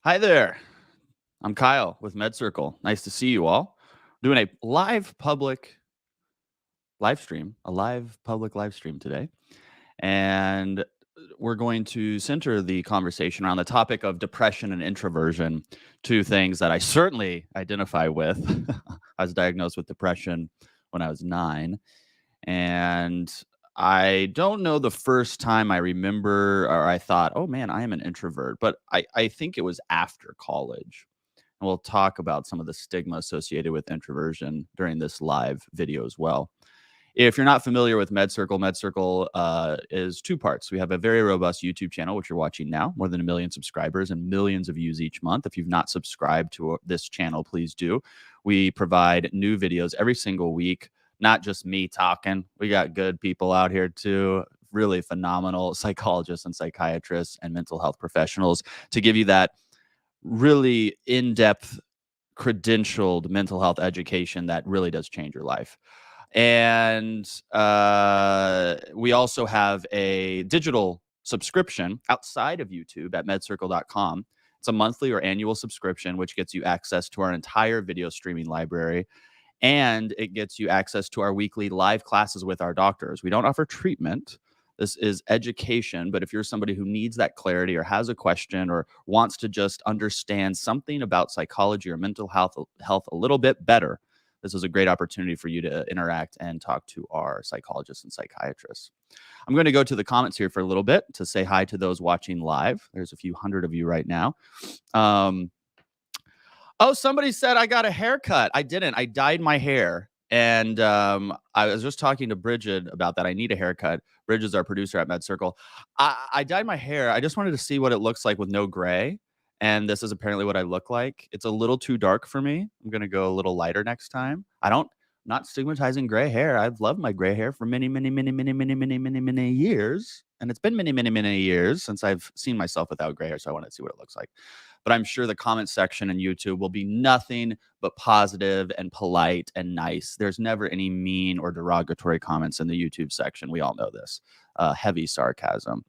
Hi there. I'm Kyle with MedCircle. Nice to see you all. Doing a live public live stream today. And we're going to center the conversation around the topic of depression and introversion, two things that I certainly identify with. I was diagnosed with depression when I was 9. And I don't know the first time I remember or I thought, oh man, I am an introvert. But I think it was after college. And we'll talk about some of the stigma associated with introversion during this live video as well. If you're not familiar with MedCircle, MedCircle is two parts. We have a very robust YouTube channel, which you're watching now, more than 1 million subscribers and millions of views each month. If you've not subscribed to this channel, please do. We provide new videos every single week, not just me talking. We got good people out here too, really phenomenal psychologists and psychiatrists and mental health professionals to give you that really in-depth credentialed mental health education that really does change your life. And we also have a digital subscription outside of YouTube at medcircle.com. It's a monthly or annual subscription, which gets you access to our entire video streaming library. And it gets you access to our weekly live classes with our doctors. We don't offer treatment. This is education. But if you're somebody who needs that clarity or has a question or wants to just understand something about psychology or mental health a little bit better, this is a great opportunity for you to interact and talk to our psychologists and psychiatrists. I'm going to go to the comments here for a little bit to say hi to those watching live. There's a few hundred of you right now. Oh, somebody said I got a haircut. I didn't. I dyed my hair. And I was just talking to Bridget about that. I need a haircut. Bridget's our producer at MedCircle. I dyed my hair. I just wanted to see what it looks like with no gray. And this is apparently what I look like. It's a little too dark for me. I'm going to go a little lighter next time. Not stigmatizing gray hair. I've loved my gray hair for many, many, many, many, many, many, many, many years. And it's been many, many, many years since I've seen myself without gray hair. So I wanted to see what it looks like. But I'm sure the comment section in YouTube will be nothing but positive and polite and nice. There's never any mean or derogatory comments in the YouTube section. We all know this. Heavy sarcasm.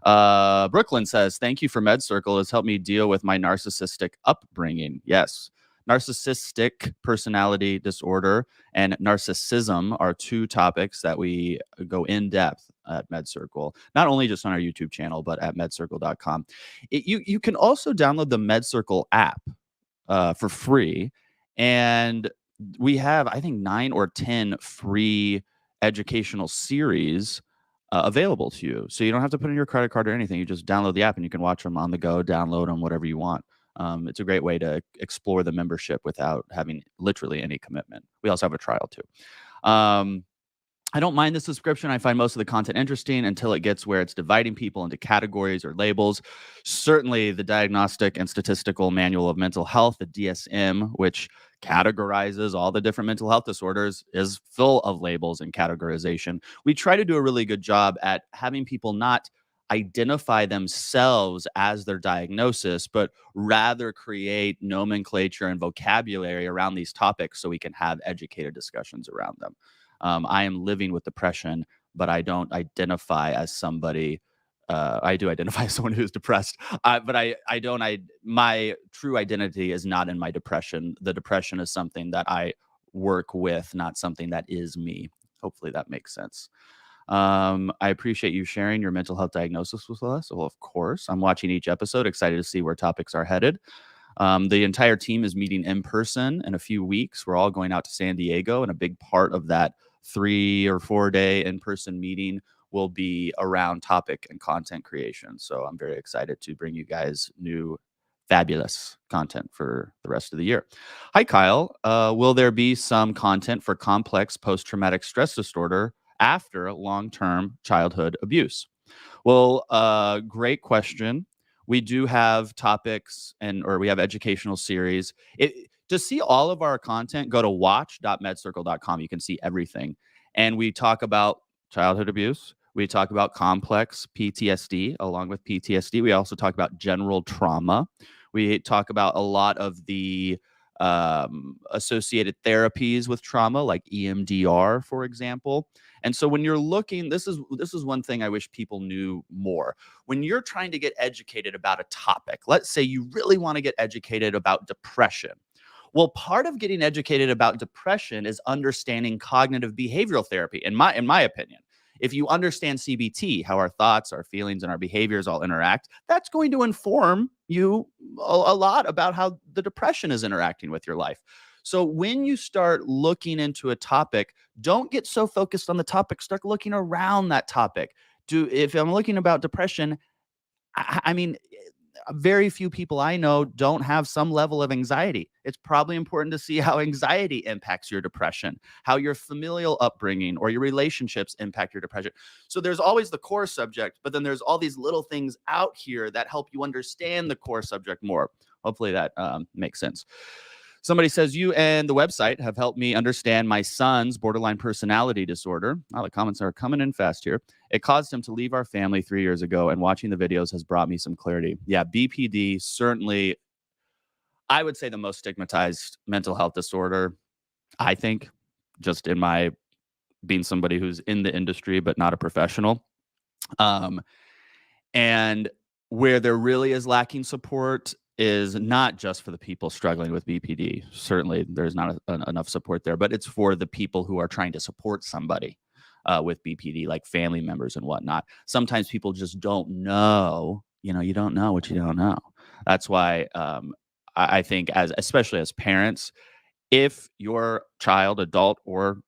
Brooklyn says, thank you for MedCircle. It's helped me deal with my narcissistic upbringing. Yes. Narcissistic personality disorder and narcissism are two topics that we go in depth at MedCircle, not only just on our YouTube channel, but at medcircle.com. You can also download the MedCircle app for free. And we have, I think, 9 or 10 free educational series available to you. So you don't have to put in your credit card or anything. You just download the app and you can watch them on the go, download them, whatever you want. It's a great way to explore the membership without having literally any commitment. We also have a trial too. I don't mind the subscription. I find most of the content interesting until it gets where it's dividing people into categories or labels. Certainly the Diagnostic and Statistical Manual of Mental Health, the DSM, which categorizes all the different mental health disorders, is full of labels and categorization. We try to do a really good job at having people not identify themselves as their diagnosis, but rather create nomenclature and vocabulary around these topics so we can have educated discussions around them. I am living with depression, but I don't identify as somebody. I do identify as someone who's depressed, but my true identity is not in my depression. The depression is something that I work with, not something that is me. Hopefully that makes sense. I appreciate you sharing your mental health diagnosis with us. Well, of course, I'm watching each episode, excited to see where topics are headed. The entire team is meeting in person in a few weeks. We're all going out to San Diego, and a big part of that 3 or 4 day in-person meeting will be around topic and content creation. So I'm very excited to bring you guys new fabulous content for the rest of the year. Hi, Kyle. Will there be some content for complex post-traumatic stress disorder after long-term childhood abuse? Well, great question. We do have topics or we have educational series. To see all of our content, go to watch.medcircle.com. You can see everything. And we talk about childhood abuse. We talk about complex PTSD. Along with PTSD, we also talk about general trauma. We talk about a lot of the associated therapies with trauma, like EMDR, for example. And so when you're looking, this is one thing I wish people knew more. When you're trying to get educated about a topic, let's say you really want to get educated about depression. Well, part of getting educated about depression is understanding cognitive behavioral therapy, in my opinion. If you understand CBT, how our thoughts, our feelings, and our behaviors all interact, that's going to inform you a lot about how the depression is interacting with your life. So when you start looking into a topic, don't get so focused on the topic. Start looking around that topic. If I'm looking about depression, I mean, very few people I know don't have some level of anxiety. It's probably important to see how anxiety impacts your depression, how your familial upbringing or your relationships impact your depression. So there's always the core subject, but then there's all these little things out here that help you understand the core subject more. Hopefully that makes sense. Somebody says, you and the website have helped me understand my son's borderline personality disorder. Oh, the comments are coming in fast here. It caused him to leave our family 3 years ago, and watching the videos has brought me some clarity. Yeah, BPD, certainly, I would say the most stigmatized mental health disorder, I think, just in my being somebody who's in the industry but not a professional. Um, And where there really is lacking support is not just for the people struggling with BPD. Certainly, there's not enough support there, but it's for the people who are trying to support somebody with BPD, like family members and whatnot. Sometimes people just don't know. You don't know what you don't know. That's why I think, especially as parents, if your child, adult or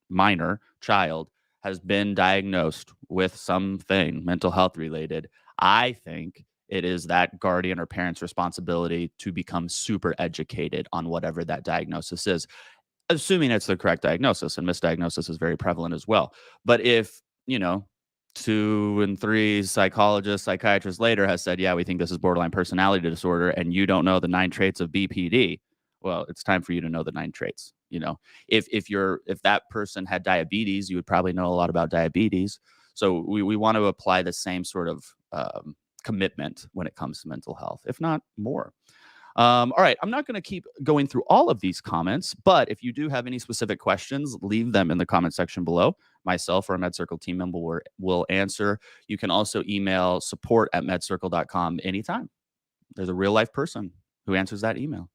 minor child, has been diagnosed with something mental health related, I think it is that guardian or parent's responsibility to become super educated on whatever that diagnosis is, assuming it's the correct diagnosis, and misdiagnosis is very prevalent as well. But if, 2 and 3 psychologists, psychiatrists later has said, yeah, we think this is borderline personality disorder, and you don't know the 9 traits of BPD, well, it's time for you to know the 9 traits. If that person had diabetes, you would probably know a lot about diabetes. So we want to apply the same sort of commitment when it comes to mental health, if not more. All right, I'm not going to keep going through all of these comments, but if you do have any specific questions, leave them in the comment section below. Myself or a MedCircle team member will answer. You can also email support@medcircle.com anytime. There's a real life person who answers that email.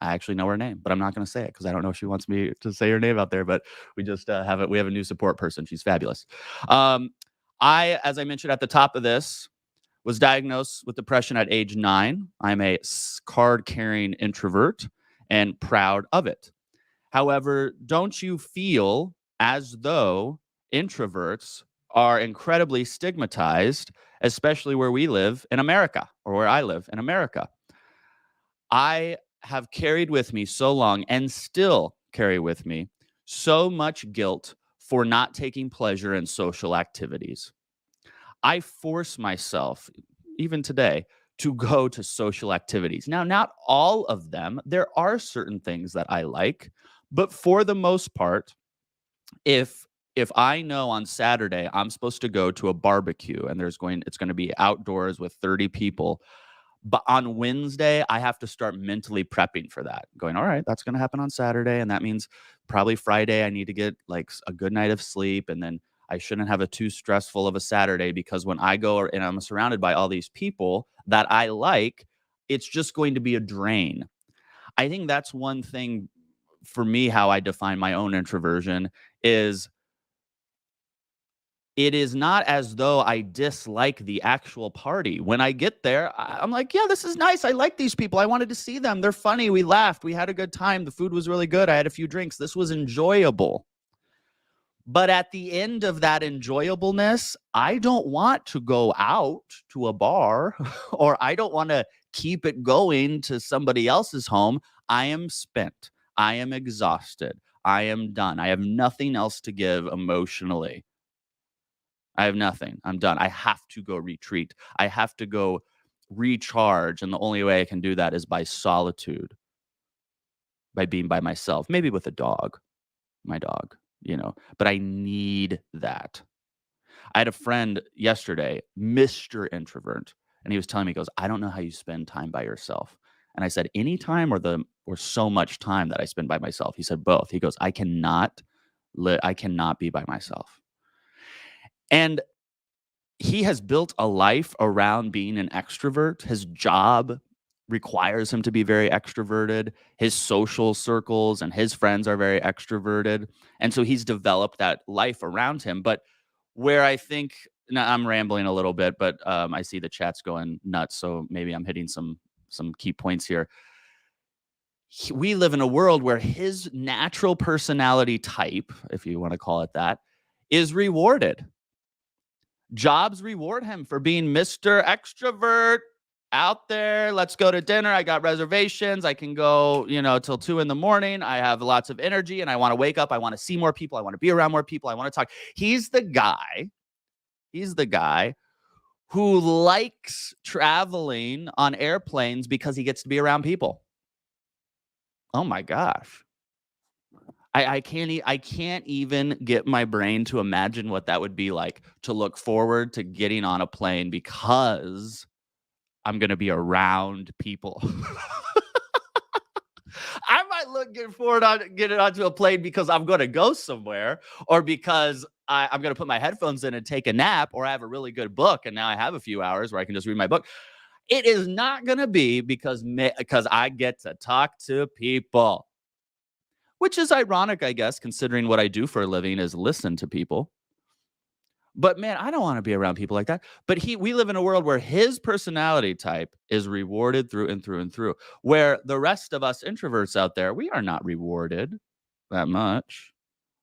I actually know her name, but I'm not going to say it because I don't know if she wants me to say her name out there. But we just have it. We have a new support person. She's fabulous. As I mentioned at the top of this, was diagnosed with depression at age 9. I'm a card-carrying introvert and proud of it. However, don't you feel as though introverts are incredibly stigmatized, especially where we live in America, or where I live in America? I have carried with me so long, and still carry with me, so much guilt for not taking pleasure in social activities. I force myself, even today, to go to social activities. Now, not all of them. There are certain things that I like, but for the most part, if I know on Saturday I'm supposed to go to a barbecue and it's going to be outdoors with 30 people, but on Wednesday, I have to start mentally prepping for that. Going, all right, that's going to happen on Saturday. And that means probably Friday, I need to get like a good night of sleep. And then I shouldn't have a too stressful of a Saturday, because when I go and I'm surrounded by all these people that I like, it's just going to be a drain. I think that's one thing for me, how I define my own introversion is, it is not as though I dislike the actual party. When I get there, I'm like, yeah, this is nice. I like these people. I wanted to see them. They're funny. We laughed. We had a good time. The food was really good. I had a few drinks. This was enjoyable. But at the end of that enjoyableness, I don't want to go out to a bar or I don't want to keep it going to somebody else's home. I am spent. I am exhausted. I am done. I have nothing else to give emotionally. I have nothing. I'm done. I have to go retreat. I have to go recharge. And the only way I can do that is by solitude, by being by myself, maybe with a dog, my dog, but I need that. I had a friend yesterday, Mr. Introvert, and he was telling me, he goes, I don't know how you spend time by yourself. And I said, any time or so much time that I spend by myself? He said, both. He goes, I cannot be by myself. And he has built a life around being an extrovert. His job requires him to be very extroverted. His social circles and his friends are very extroverted. And so he's developed that life around him. But where I think, now I'm rambling a little bit, but I see the chat's going nuts. So maybe I'm hitting some key points here. We live in a world where his natural personality type, if you want to call it that, is rewarded. Jobs reward him for being Mr. Extrovert out there. Let's go to dinner. I got reservations. I can go, till 2 a.m. I have lots of energy and I want to wake up. I want to see more people. I want to be around more people. I want to talk. He's the guy who likes traveling on airplanes because he gets to be around people. Oh my gosh. I can't even get my brain to imagine what that would be like, to look forward to getting on a plane because I'm gonna be around people. I might get forward on getting onto a plane because I'm gonna go somewhere, or because I'm gonna put my headphones in and take a nap, or I have a really good book and now I have a few hours where I can just read my book. It is not gonna be because I get to talk to people. Which is ironic, I guess, considering what I do for a living is listen to people. But man, I don't want to be around people like that. But we live in a world where his personality type is rewarded through and through and through. Where the rest of us introverts out there, we are not rewarded that much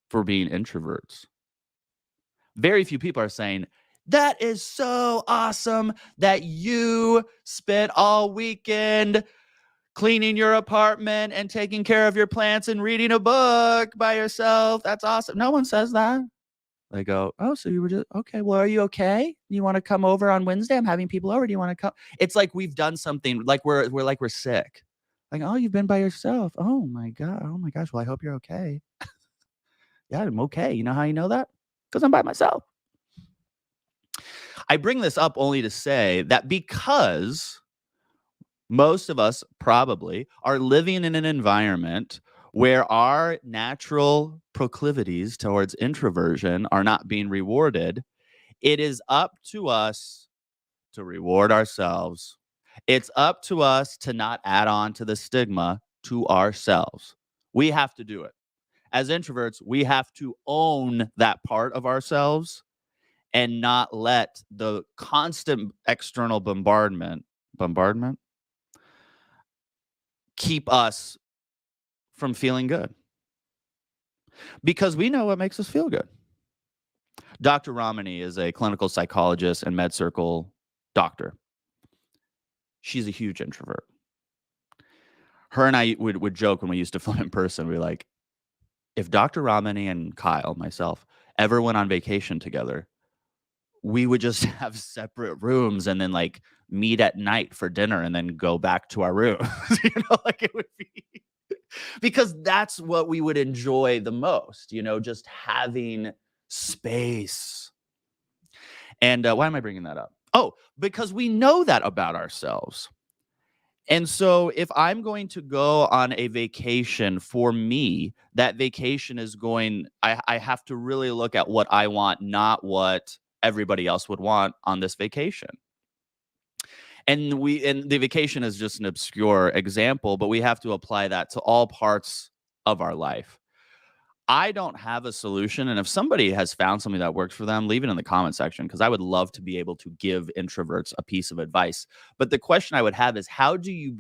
for being introverts. Very few people are saying, that is so awesome that you spent all weekend cleaning your apartment and taking care of your plants and reading a book by yourself. That's awesome. No one says that. They go, oh, so you were just, okay, well, are you okay? You want to come over on Wednesday? I'm having people over. Do you want to come? It's like we've done something, like we're sick. Like, oh, you've been by yourself. Oh my God. Oh my gosh. Well, I hope you're okay. Yeah, I'm okay. You know how you know that? Because I'm by myself. I bring this up only to say that because most of us probably are living in an environment where our natural proclivities towards introversion are not being rewarded, it is up to us to reward ourselves. It's up to us to not add on to the stigma to ourselves. We have to do it. As introverts, we have to own that part of ourselves and not let the constant external bombardment keep us from feeling good, because we know what makes us feel good. Dr. Ramani is a clinical psychologist and MedCircle doctor. She's a huge introvert. Her and I would joke when we used to film in person. We're like, if Dr. Ramani and Kyle, myself, ever went on vacation together, we would just have separate rooms and then like meet at night for dinner and then go back to our room. Like it would be, because that's what we would enjoy the most, just having space. And why am I bringing that up? Oh, because we know that about ourselves. And so if I'm going to go on a vacation, for me, that vacation is I have to really look at what I want, not what everybody else would want on this vacation. And the vacation is just an obscure example, but we have to apply that to all parts of our life. I don't have a solution. And if somebody has found something that works for them, leave it in the comment section, because I would love to be able to give introverts a piece of advice. But the question I would have is, how do you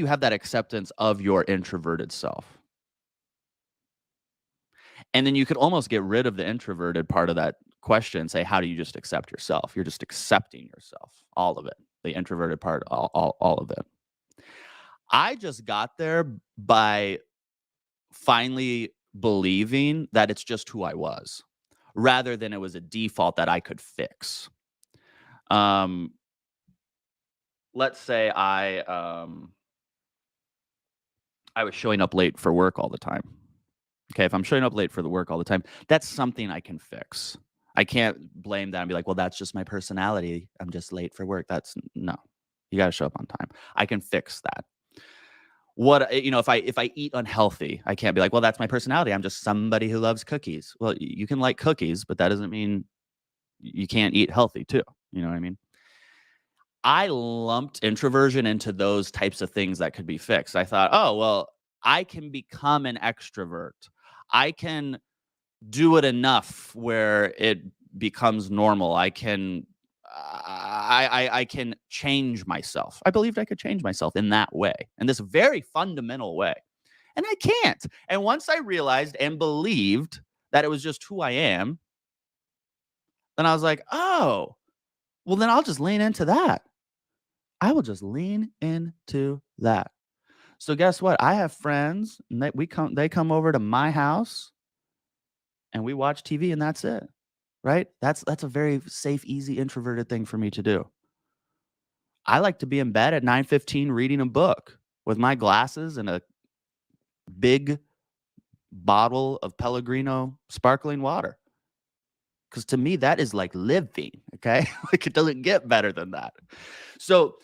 have that acceptance of your introverted self? And then you could almost get rid of the introverted part of that question and say, how do you just accept yourself? You're just accepting yourself, all of it, the introverted part, all of it. I just got there by finally believing that it's just who I was, rather than it was a default that I could fix. Let's say I was showing up late for work all the time. Okay, if I'm showing up late for the work all the time, that's something I can fix. I can't blame that and be like, "Well, that's just my personality. I'm just late for work." That's no. You gotta show up on time. I can fix that. If I eat unhealthy, I can't be like, "Well, that's my personality. I'm just somebody who loves cookies." Well, you can like cookies, but that doesn't mean you can't eat healthy too. You know what I mean? I lumped introversion into those types of things that could be fixed. I thought, "Oh, well, I can become an extrovert. I can do it enough where it becomes normal. I can change myself." I believed I could change myself in that way, in this very fundamental way. And I can't. And once I realized and believed that it was just who I am, then I was like, "Oh, well then I'll just lean into that. I will just lean into that." So guess what? I have friends and they come over to my house and we watch TV and that's it. Right? That's a very safe, easy, introverted thing for me to do. I like to be in bed at 9:15 reading a book with my glasses and a big bottle of Pellegrino sparkling water. Because to me, that is like living. Okay. Like it doesn't get better than that. So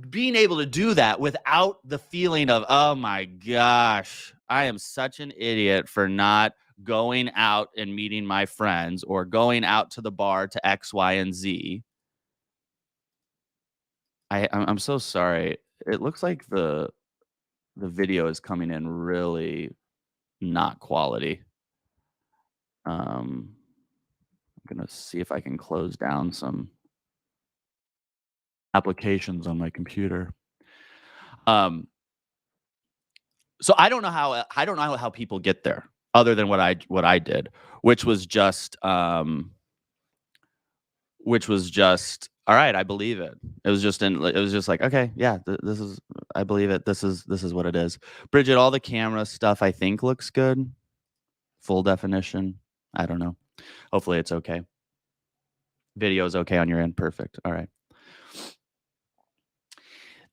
being able to do that without the feeling of, oh my gosh, I am such an idiot for not going out and meeting my friends or going out to the bar to X, Y, and Z. I'm so sorry. It looks like the video is coming in really not quality. I'm gonna see if I can close down some applications on my computer. Um, so I don't know how people get there other than what I did, which was just all right. I believe it. It was just like okay, yeah, this is I believe it. This is what it is. Bridget, all the camera stuff I think looks good. Full definition. I don't know. Hopefully it's okay. Video is okay on your end. Perfect. All right.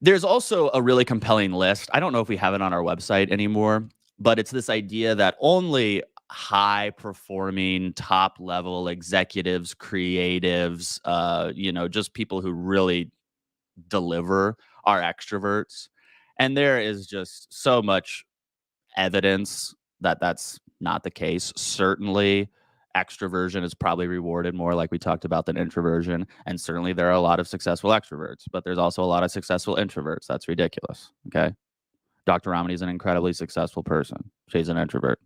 There's also a really compelling list. I don't know if we have it on our website anymore, but it's this idea that only high performing top level executives, creatives, just people who really deliver are extroverts. And there is just so much evidence that that's not the case. Certainly, extroversion is probably rewarded more, like we talked about, than introversion. And certainly, there are a lot of successful extroverts, but there's also a lot of successful introverts. That's ridiculous. Okay. Dr. Ramani is an incredibly successful person. She's an introvert.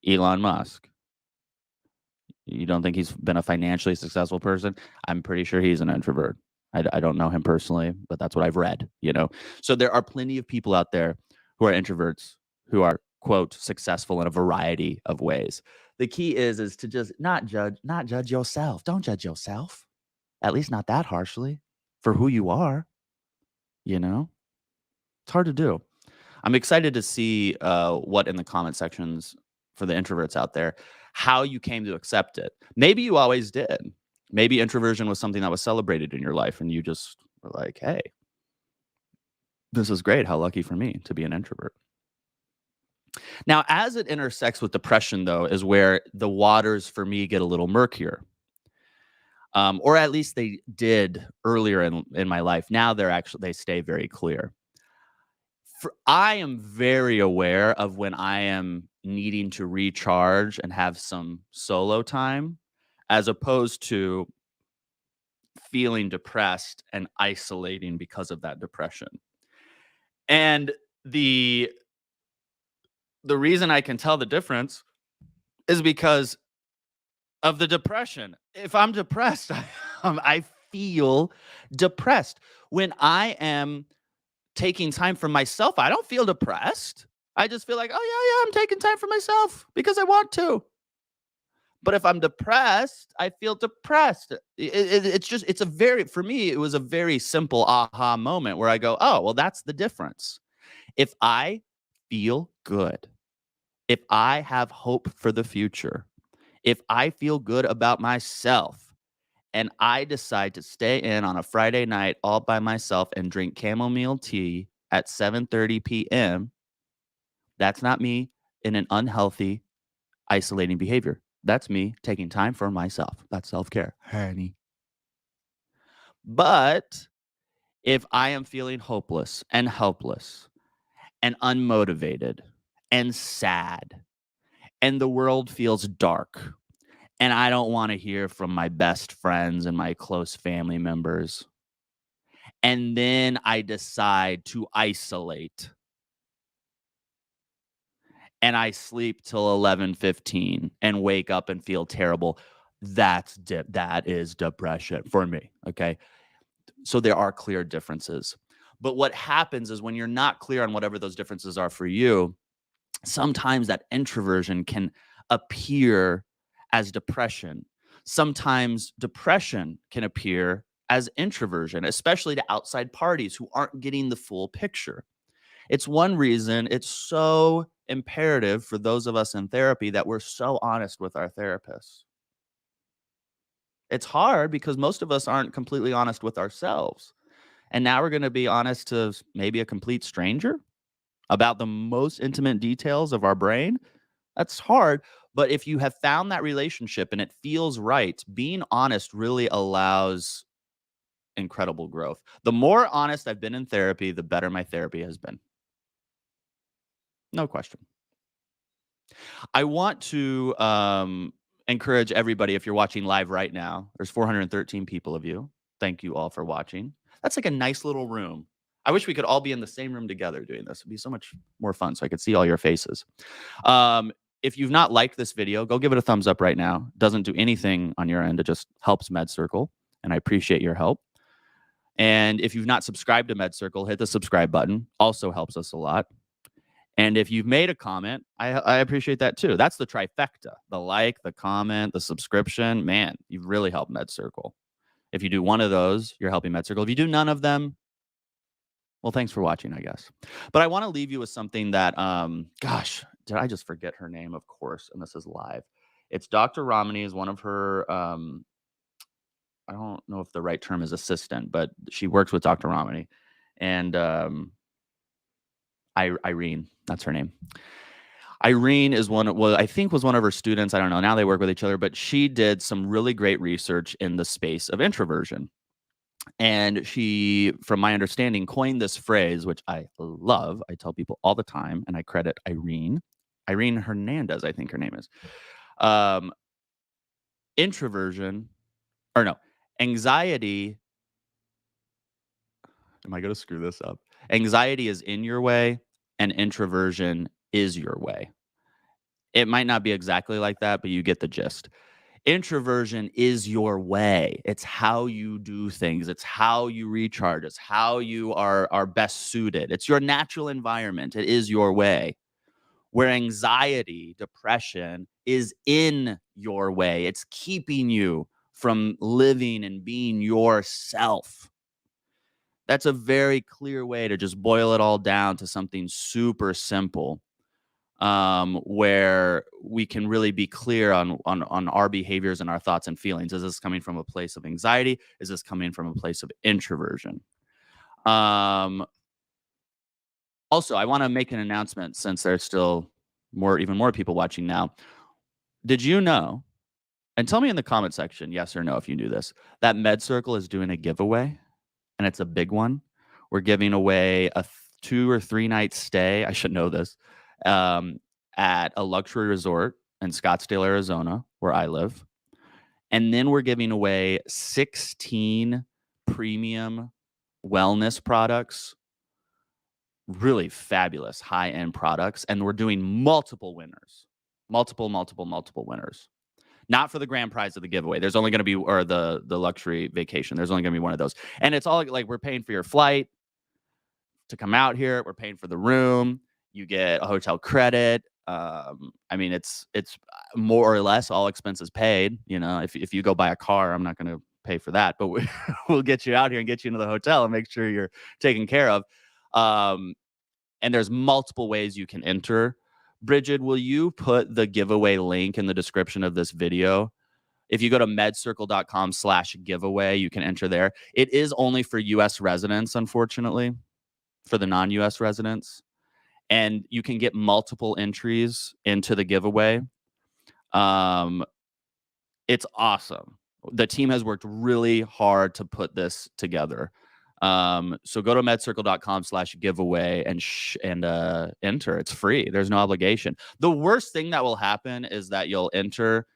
Elon Musk, you don't think he's been a financially successful person? I'm pretty sure he's an introvert. I don't know him personally, but that's what I've read. So there are plenty of people out there who are introverts who are, quote, successful in a variety of ways. The key is to just not judge yourself. Don't judge yourself, at least not that harshly for who you are. You know, it's hard to do. I'm excited to see what in the comment sections for the introverts out there, how you came to accept it. Maybe you always did. Maybe introversion was something that was celebrated in your life and you just were like, hey, this is great. How lucky for me to be an introvert. Now, as it intersects with depression, though, is where the waters for me get a little murkier. Or at least they did earlier in my life. Now they stay very clear. I am very aware of when I am needing to recharge and have some solo time, as opposed to feeling depressed and isolating because of that depression. And the the reason I can tell the difference is because of the depression. If I'm depressed, I feel depressed. When I am taking time for myself, I don't feel depressed. I just feel like, oh yeah, I'm taking time for myself because I want to. But if I'm depressed, I feel depressed. It's a very, for me, it was a very simple aha moment where I go, oh, well, that's the difference. If I feel good, if I have hope for the future, if I feel good about myself, and I decide to stay in on a Friday night all by myself and drink chamomile tea at 7:30 p.m., that's not me in an unhealthy, isolating behavior. That's me taking time for myself. That's self-care, honey. But if I am feeling hopeless and helpless and unmotivated and sad and the world feels dark and I don't want to hear from my best friends and my close family members, and then I decide to isolate and I sleep till 11:15 and wake up and feel terrible, that is depression for me, okay? So there are clear differences. But what happens is when you're not clear on whatever those differences are for you, sometimes that introversion can appear as depression. Sometimes depression can appear as introversion, especially to outside parties who aren't getting the full picture. It's one reason it's so imperative for those of us in therapy that we're so honest with our therapists. It's hard because most of us aren't completely honest with ourselves. And now we're going to be honest to maybe a complete stranger about the most intimate details of our brain. That's hard. But if you have found that relationship and it feels right, being honest really allows incredible growth. The more honest I've been in therapy, the better my therapy has been. No question. I want to encourage everybody, if you're watching live right now, there's 413 people of you. Thank you all for watching. That's like a nice little room. I wish we could all be in the same room together doing this. It'd be so much more fun so I could see all your faces. Um, if you've not liked this video, go give it a thumbs up right now. Doesn't do anything on your end. It just helps MedCircle, and I appreciate your help. And if you've not subscribed to MedCircle, hit the subscribe button. Also helps us a lot. And if you've made a comment, I appreciate that too. That's the trifecta: the like, the comment, the subscription. Man, you've really helped MedCircle. If you do one of those, you're helping MedCircle. If you do none of them, well, thanks for watching, I guess. But I want to leave you with something that, gosh, did I just forget her name? Of course, and this is live. It's Dr. Romney is one of her. I don't know if the right term is assistant, but she works with Dr. Romney, and Irene, that's her name. Irene is well, I think was one of her students. I don't know. Now they work with each other, but she did some really great research in the space of introversion. And she, from my understanding, coined this phrase, which I love. I tell people all the time, and I credit Irene Hernandez, I think her name is. Um, Introversion, or no, anxiety. Am I going to screw this up? Anxiety is in your way, and introversion is your way. It might not be exactly like that, but you get the gist. Introversion is your way. It's how you do things. It's how you recharge. It's how you are best suited. It's your natural environment. It is your way. Where anxiety, depression is in your way. It's keeping you from living and being yourself. That's a very clear way to just boil it all down to something super simple, where we can really be clear on our behaviors and our thoughts and feelings. Is this coming from a place of anxiety? Is this coming from a place of introversion? Um, Also, I want to make an announcement since there's still even more people watching now. Did you know? And tell me in the comment section, yes or no, if you knew this, that MedCircle is doing a giveaway, and it's a big one. We're giving away a 2 or 3 night stay. I should know this, um, at a luxury resort in Scottsdale, Arizona, where I live. And then we're giving away 16 premium wellness products, really fabulous high end products. And we're doing multiple winners, multiple winners. Not for the grand prize of the giveaway. There's only going to be, or the luxury vacation. There's only going to be one of those. And it's all like we're paying for your flight to come out here. We're paying for the room. You get a hotel credit. I mean, it's more or less all expenses paid. You know, if you go buy a car, I'm not going to pay for that, but we'll get you out here and get you into the hotel and make sure you're taken care of. And there's multiple ways you can enter. Bridget, will you put the giveaway link in the description of this video? If you go to medcircle.com/giveaway, you can enter there. It is only for US residents, unfortunately, for the non-US residents. And you can get multiple entries into the giveaway. It's awesome. The team has worked really hard to put this together. So go to medcircle.com/giveaway and enter. It's free. There's no obligation. The worst thing that will happen is that you'll enter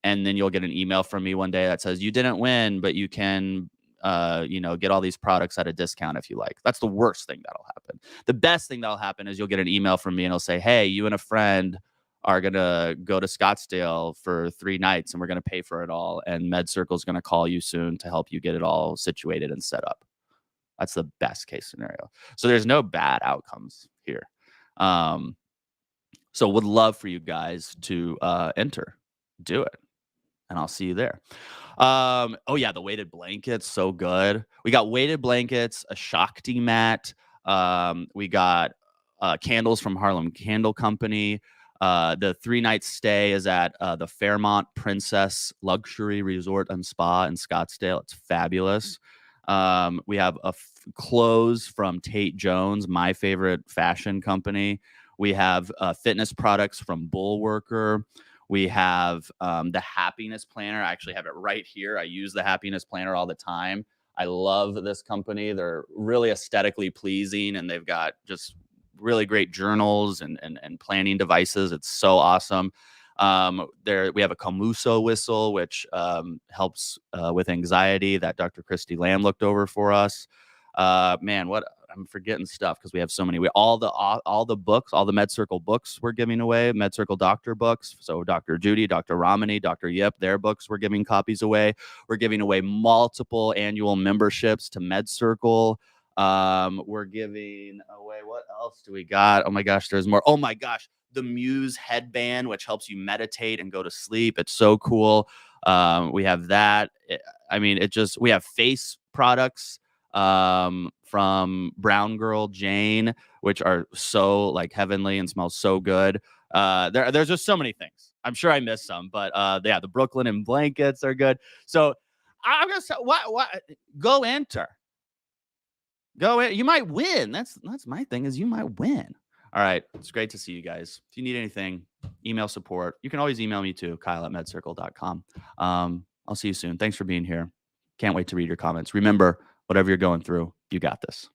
and then you'll get an email from me one day that says you didn't win, but you can get all these products at a discount if you like. That's the worst thing that'll happen. The best thing that'll happen is you'll get an email from me and it'll say, hey, you and a friend are gonna go to Scottsdale for 3 nights and we're gonna pay for it all. And MedCircle is gonna call you soon to help you get it all situated and set up. That's the best case scenario. So there's no bad outcomes here. Um, so would love for you guys to enter, do it, and I'll see you there. Oh yeah, the weighted blankets, so good. We got weighted blankets, a Shakti mat. We got candles from Harlem Candle Company. The 3 night stay is at the Fairmont Princess Luxury Resort and Spa in Scottsdale. It's fabulous. We have clothes from Tate Jones, my favorite fashion company. We have fitness products from Bullworker. We have the happiness planner. I actually have it right here. I use the happiness planner all the time. I love this company. They're really aesthetically pleasing and they've got just really great journals and planning devices. It's so awesome. There we have a Komuso whistle, which helps with anxiety that Dr. Christy Lamb looked over for us. Man, what I'm forgetting stuff because we have so many. All the books, all the MedCircle books we're giving away, MedCircle doctor books. So Dr. Judy, Dr. Ramani, Dr. Yip, their books we're giving copies away. We're giving away multiple annual memberships to MedCircle. We're giving away, what else do we got? Oh my gosh, there's more. Oh my gosh, the Muse headband, which helps you meditate and go to sleep. It's so cool. We have that. We have face products from Brown Girl Jane, which are so like heavenly and smell so good. There's just so many things. I'm sure I missed some, but yeah, the Brooklyn and blankets are good. So I'm gonna say, what go enter. Go in. You might win. That's my thing is you might win. All right. It's great to see you guys. If you need anything, email support. You can always email me too, Kyle@medcircle.com. I'll see you soon. Thanks for being here. Can't wait to read your comments. Remember, whatever you're going through, you got this.